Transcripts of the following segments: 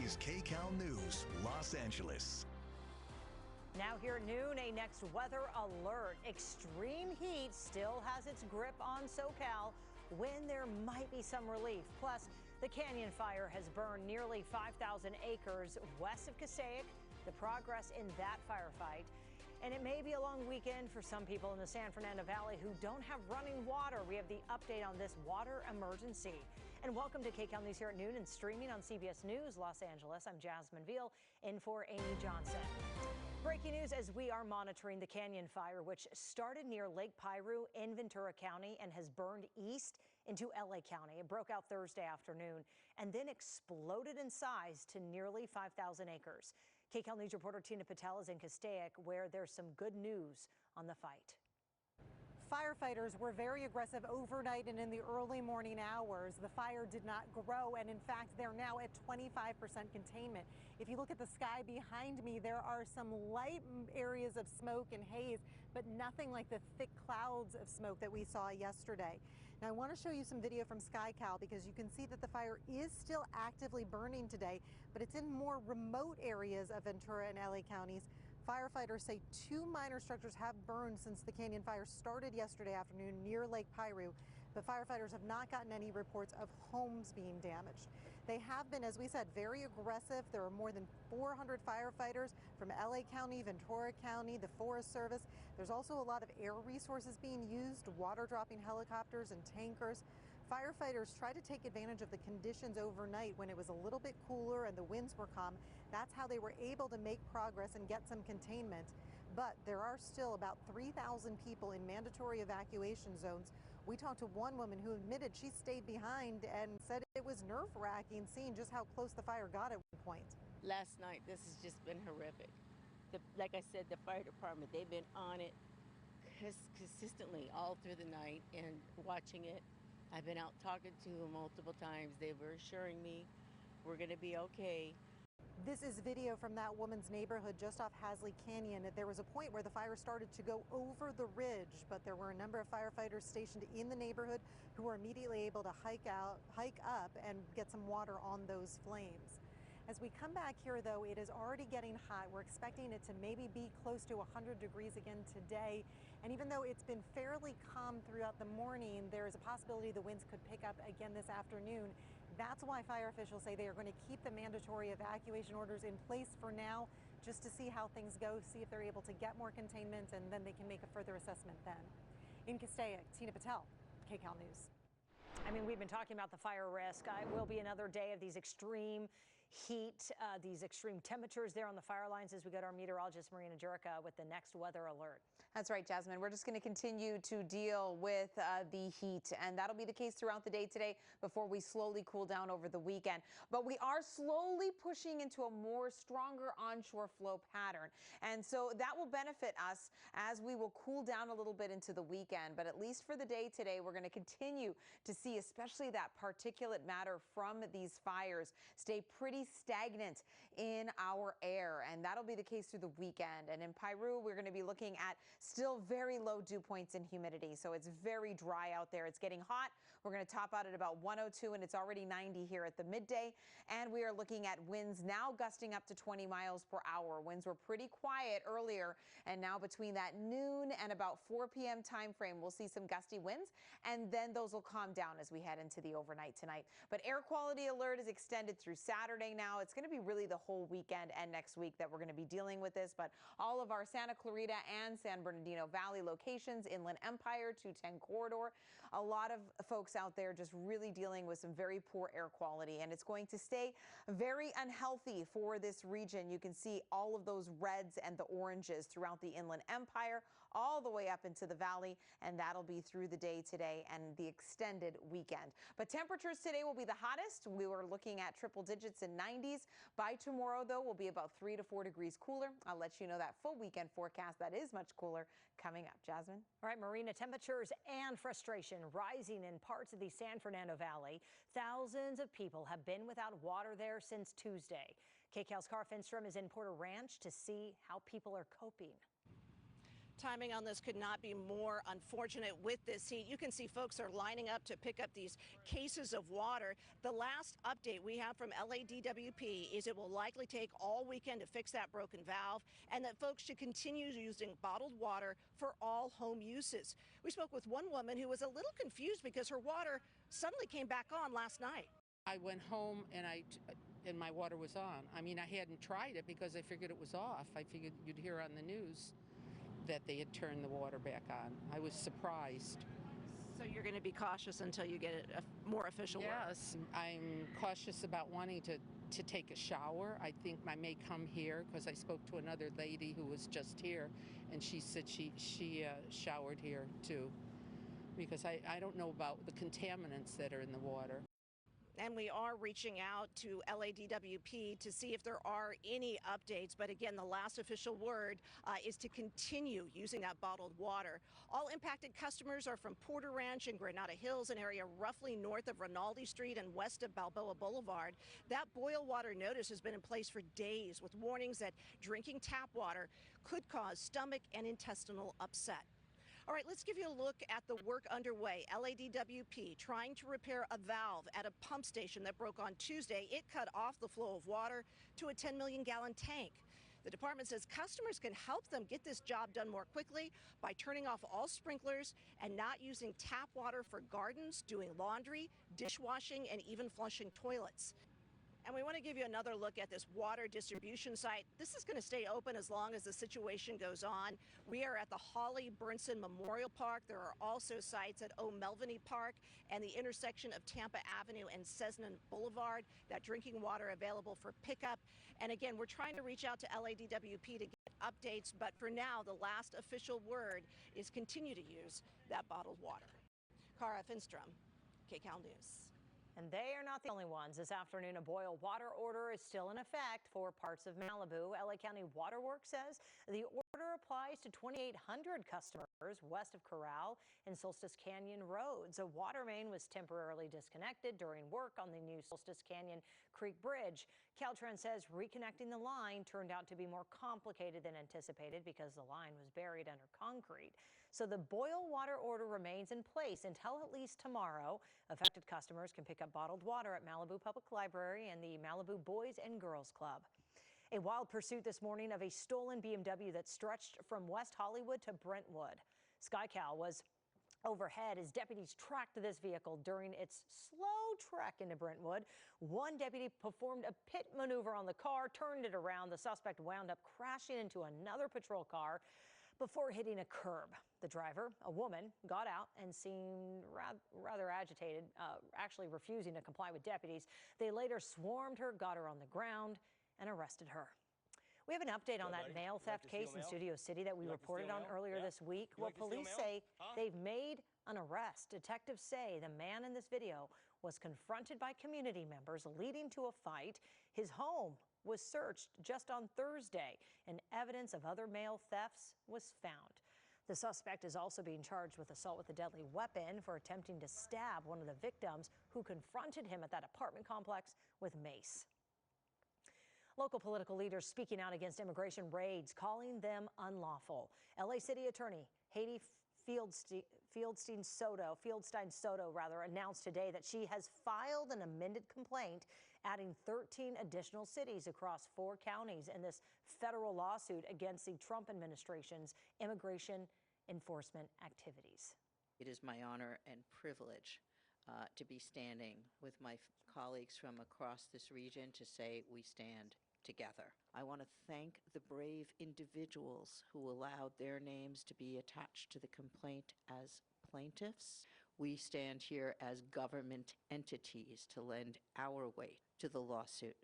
is Kcal News, Los Angeles. Now here at noon, a next weather alert. Extreme heat still has its grip on SoCal when there might be some relief. Plus, the Canyon Fire has burned nearly 5,000 acres west of Passaic. The progress in that firefight. And it may be a long weekend for some people in the San Fernando Valley who don't have running water. We have the update on this water emergency. And welcome to Kcal News here at noon and streaming on CBS News Los Angeles. I'm Jasmine Veal in for Amy Johnson. Breaking news as we are monitoring the Canyon Fire, which started near Lake Piru in Ventura County and has burned east into LA County. It broke out Thursday afternoon and then exploded in size to nearly 5,000 acres. Kcal News reporter Tina Patel is in Passaic, where there's some good news on the fight. Firefighters were very aggressive overnight and in the early morning hours. The fire did not grow, and in fact, they're now at 25% containment. If you look at the sky behind me, there are some light areas of smoke and haze, but nothing like the thick clouds of smoke that we saw yesterday. Now, I want to show you some video from Kcal because you can see that the fire is still actively burning today, but it's in more remote areas of Ventura and LA counties. Firefighters say 2 minor structures have burned since the Canyon Fire started yesterday afternoon near Lake Piru, but firefighters have not gotten any reports of homes being damaged. They have been, as we said, very aggressive. There are more than 400 firefighters from LA County, Ventura County, the Forest Service. There's also a lot of air resources being used, water dropping helicopters and tankers. Firefighters try to take advantage of the conditions overnight when it was a little bit cooler and the winds were calm. That's how they were able to make progress and get some containment. But there are still about 3,000 people in mandatory evacuation zones. We talked to one woman who admitted she stayed behind and said it was nerve-wracking seeing just how close the fire got at one point. Last night, this has just been horrific. Like I said, the fire department, they've been on it consistently all through the night and watching it. I've been out talking to them multiple times. They were assuring me we're going to be okay. This is video from that woman's neighborhood just off Hasley Canyon. There was a point where the fire started to go over the ridge, but there were a number of firefighters stationed in the neighborhood who were immediately able to hike up and get some water on those flames. As we come back here, though, it is already getting hot. We're expecting it to maybe be close to 100 degrees again today. And even though it's been fairly calm throughout the morning, there is a possibility the winds could pick up again this afternoon. That's why fire officials say they are going to keep the mandatory evacuation orders in place for now, just to see how things go, see if they're able to get more containment, and then they can make a further assessment then. In Passaic, Tina Patel, Kcal News. I mean, we've been talking about the fire risk. It will be another day of these extreme heat, these extreme temperatures there on the fire lines as we go to our meteorologist, Marina Jurica, with the next weather alert. That's right, Jasmine. We're just going to continue to deal with the heat, and that'll be the case throughout the day today before we slowly cool down over the weekend. But we are slowly pushing into a more stronger onshore flow pattern, and so that will benefit us as we will cool down a little bit into the weekend. But at least for the day today, we're going to continue to see especially that particulate matter from these fires stay pretty stagnant in our air, and that'll be the case through the weekend. And in Piru, we're going to be looking at still very low dew points and humidity, so it's very dry out there. It's getting hot. We're going to top out at about 102, and it's already 90 here at the midday. And we are looking at winds now gusting up to 20 miles per hour. Winds were pretty quiet earlier, and now between that noon and about 4 p.m. time frame, we'll see some gusty winds, and then those will calm down as we head into the overnight tonight. But air quality alert is extended through Saturday now. It's going to be really the whole weekend and next week that we're going to be dealing with this. But all of our Santa Clarita and San Bernardino Valley locations, Inland Empire, 210 corridor, a lot of folks out there just really dealing with some very poor air quality. And it's going to stay very unhealthy for this region. You can see all of those reds and the oranges throughout the Inland Empire, all the way up into the valley. And that'll be through the day today and the extended weekend. But temperatures today will be the hottest. We were looking at triple digits in 90s. By tomorrow, though, will be about 3 to 4 degrees cooler. I'll let you know that full weekend forecast that is much cooler coming up. Jasmine. All right, Marina, temperatures and frustration rising in parts of the San Fernando Valley. Thousands of people have been without water there since Tuesday. Kcal's Carl Finstrom is in Porter Ranch to see how people are coping. Timing on this could not be more unfortunate with this heat. You can see folks are lining up to pick up these cases of water. The last update we have from LADWP is it will likely take all weekend to fix that broken valve, and that folks should continue using bottled water for all home uses. We spoke with one woman who was a little confused because her water suddenly came back on last night. I went home and my water was on. I mean, I hadn't tried it because I figured it was off. I figured you'd hear on the news that they had turned the water back on. I was surprised. So you're going to be cautious until you get a more official word? Yes, I'm cautious about wanting to take a shower. I think I may come here because I spoke to another lady who was just here, and she said she showered here too, because I don't know about the contaminants that are in the water. And we are reaching out to LADWP to see if there are any updates. But again, the last official word is to continue using that bottled water. All impacted customers are from Porter Ranch and Granada Hills, an area roughly north of Rinaldi Street and west of Balboa Boulevard. That boil water notice has been in place for days, with warnings that drinking tap water could cause stomach and intestinal upset. All right, let's give you a look at the work underway. LADWP trying to repair a valve at a pump station that broke on Tuesday. It cut off the flow of water to a 10 million gallon tank. The department says customers can help them get this job done more quickly by turning off all sprinklers and not using tap water for gardens, doing laundry, dishwashing, and even flushing toilets. And we want to give you another look at this water distribution site. This is going to stay open as long as the situation goes on. We are at the Holly Brinson Memorial Park. There are also sites at O'Melveny Park and the intersection of Tampa Avenue and Cessna Boulevard. That drinking water available for pickup. And again, we're trying to reach out to LADWP to get updates, but for now, the last official word is continue to use that bottled water. Cara Finstrom, Kcal News. And they are not the only ones. This afternoon, a boil water order is still in effect for parts of Malibu. LA County Water Works says the order applies to 2,800 customers west of Kcal and Solstice Canyon roads. A water main was temporarily disconnected during work on the new Solstice Canyon Creek Bridge. Caltrans says reconnecting the line turned out to be more complicated than anticipated because the line was buried under concrete. So the boil water order remains in place until at least tomorrow. Affected customers can pick up bottled water at Malibu Public Library and the Malibu Boys and Girls Club. A wild pursuit this morning of a stolen BMW that stretched from West Hollywood to Brentwood. Kcal was overhead as deputies tracked this vehicle during its slow trek into Brentwood. One deputy performed a pit maneuver on the car, turned it around. The suspect wound up crashing into another patrol car before hitting a curb. The driver, a woman, got out and seemed rather agitated, actually refusing to comply with deputies. They later swarmed her, got her on the ground, and arrested her. We have an update on that mail theft case in Studio City that we reported on earlier this week. Well, police say they've made an arrest. Detectives say the man in this video was confronted by community members, leading to a fight. His home was searched just on Thursday, and evidence of other mail thefts was found. The suspect is also being charged with assault with a deadly weapon for attempting to stab one of the victims who confronted him at that apartment complex with mace. Local political leaders speaking out against immigration raids, calling them unlawful. LA City Attorney Haiti Fieldstein Soto announced today that she has filed an amended complaint adding 13 additional cities across 4 counties in this federal lawsuit against the Trump administration's immigration enforcement activities. It is my honor and privilege to be standing with my colleagues from across this region to say we stand together. I want to thank the brave individuals who allowed their names to be attached to the complaint as plaintiffs. We stand here as government entities to lend our weight to the lawsuit.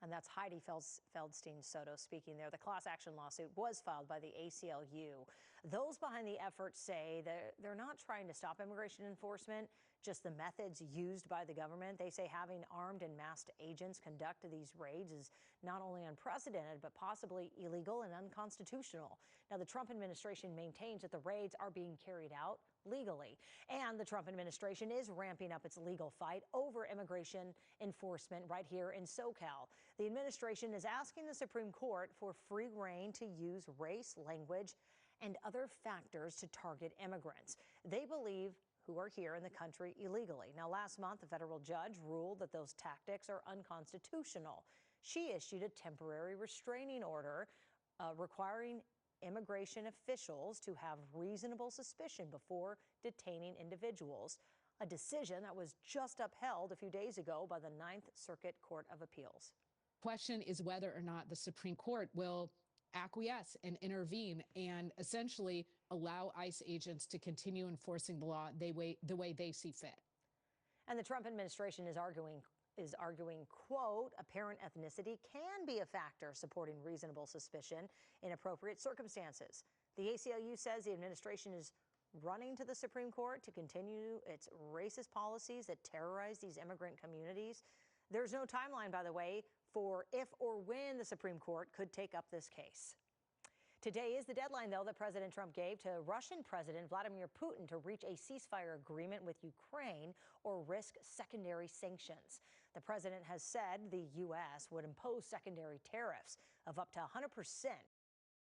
And that's Heidi Feldstein Soto speaking there. The class action lawsuit was filed by the ACLU. Those behind the effort say that they're not trying to stop immigration enforcement, just the methods used by the government. They say having armed and masked agents conduct these raids is not only unprecedented, but possibly illegal and unconstitutional. Now, the Trump administration maintains that the raids are being carried out legally. And the Trump administration is ramping up its legal fight over immigration enforcement right here in SoCal. The administration is asking the Supreme Court for free rein to use race, language, and other factors to target immigrants they believe who are here in the country illegally. Now, last month, a federal judge ruled that those tactics are unconstitutional. She issued a temporary restraining order requiring immigration officials to have reasonable suspicion before detaining individuals, a decision that was just upheld a few days ago by the Ninth Circuit Court of Appeals. Question is whether or not the Supreme Court will acquiesce and intervene and essentially allow ICE agents to continue enforcing the law the way they see fit. And the Trump administration is arguing, quote, apparent ethnicity can be a factor supporting reasonable suspicion in appropriate circumstances. The ACLU says the administration is running to the Supreme Court to continue its racist policies that terrorize these immigrant communities. There's no timeline, by the way, for if or when the Supreme Court could take up this case. Today is the deadline, though, that President Trump gave to Russian President Vladimir Putin to reach a ceasefire agreement with Ukraine or risk secondary sanctions. The president has said the U.S. would impose secondary tariffs of up to 100%